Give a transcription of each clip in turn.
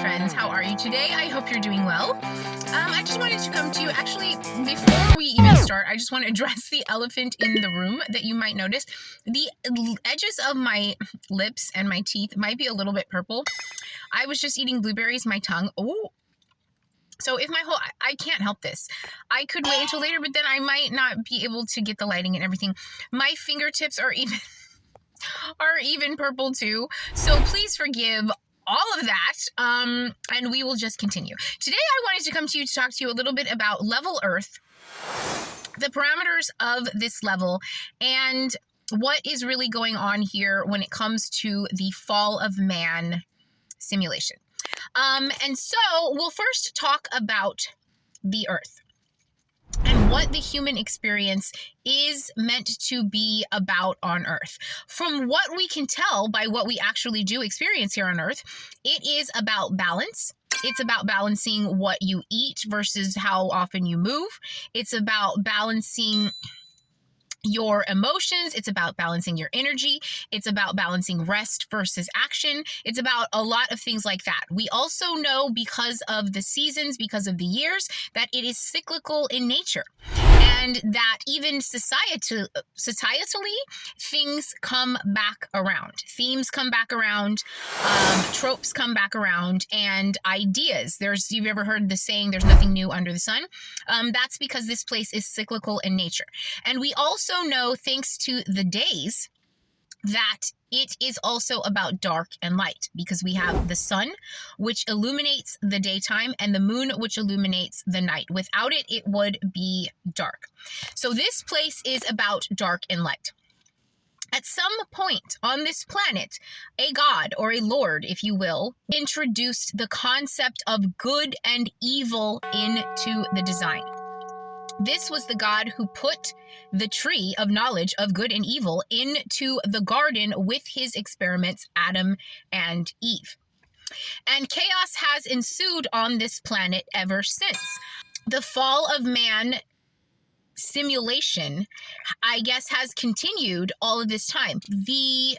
friends. How are you today? I hope you're doing well. I just wanted to come to you, actually, before we even start, I just want to address the elephant in the room that you might notice. The edges of my lips and my teeth might be a little bit purple. I was just eating blueberries, my tongue. Oh, so if I can't help this. I could wait until later, but then I might not be able to get the lighting and everything. My fingertips are even purple too. So please forgive all of that, and we will just continue. Today I wanted to come to you to talk to you a little bit about level Earth, the parameters of this level, and what is really going on here when it comes to the fall of man simulation. And so we'll first talk about the Earth and what the human experience is meant to be about on Earth. From what we can tell by what we actually do experience here on Earth, it is about balance. It's about balancing what you eat versus how often you move. It's about balancing your emotions. It's about balancing your energy. It's about balancing rest versus action. It's about a lot of things like that. We also know, because of the seasons, because of the years, that it is cyclical in nature, and that even societally, things come back around. Themes come back around, tropes come back around, and ideas. You've ever heard the saying, there's nothing new under the sun? That's because this place is cyclical in nature. And we also know, thanks to the days, that it is also about dark and light, because we have the sun, which illuminates the daytime, and the moon, which illuminates the night. Without it, it would be dark. So this place is about dark and light. At some point on this planet, a god, or a lord, if you will, introduced the concept of good and evil into the design. This was the God who put the tree of knowledge of good and evil into the garden with his experiments, Adam and Eve. And chaos has ensued on this planet ever since. The fall of man simulation, I guess, has continued all of this time. The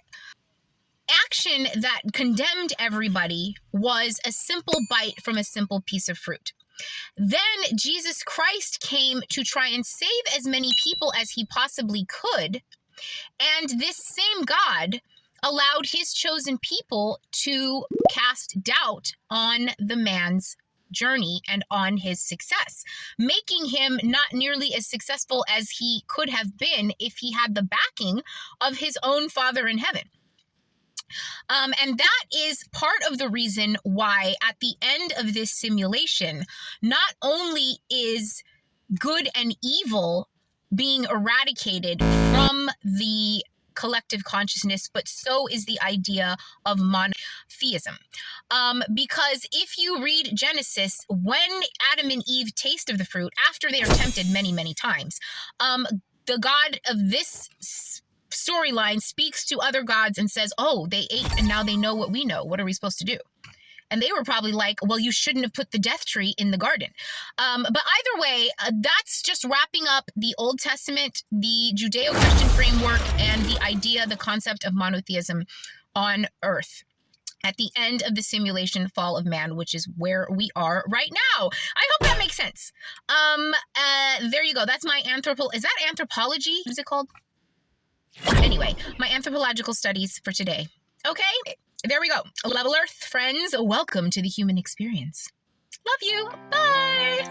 action that condemned everybody was a simple bite from a simple piece of fruit. Then Jesus Christ came to try and save as many people as he possibly could. And this same God allowed his chosen people to cast doubt on the man's journey and on his success, making him not nearly as successful as he could have been if he had the backing of his own Father in heaven. And that is part of the reason why at the end of this simulation, not only is good and evil being eradicated from the collective consciousness, but so is the idea of monotheism. Because if you read Genesis, when Adam and Eve taste of the fruit, after they are tempted many, many times, the God of this storyline speaks to other gods and says, oh, they ate and now they know what we know. What are we supposed to do? And they were probably like, well, you shouldn't have put the death tree in the garden. But either way, that's just wrapping up the Old Testament, the Judeo-Christian framework, and the idea, the concept of monotheism on Earth at the end of the simulation fall of man, which is where we are right now. I hope that makes sense. There you go. That's my is that anthropology? What's it called? Anyway, my anthropological studies for today. Okay, there we go. Level Earth friends, welcome to the human experience. Love you. Bye.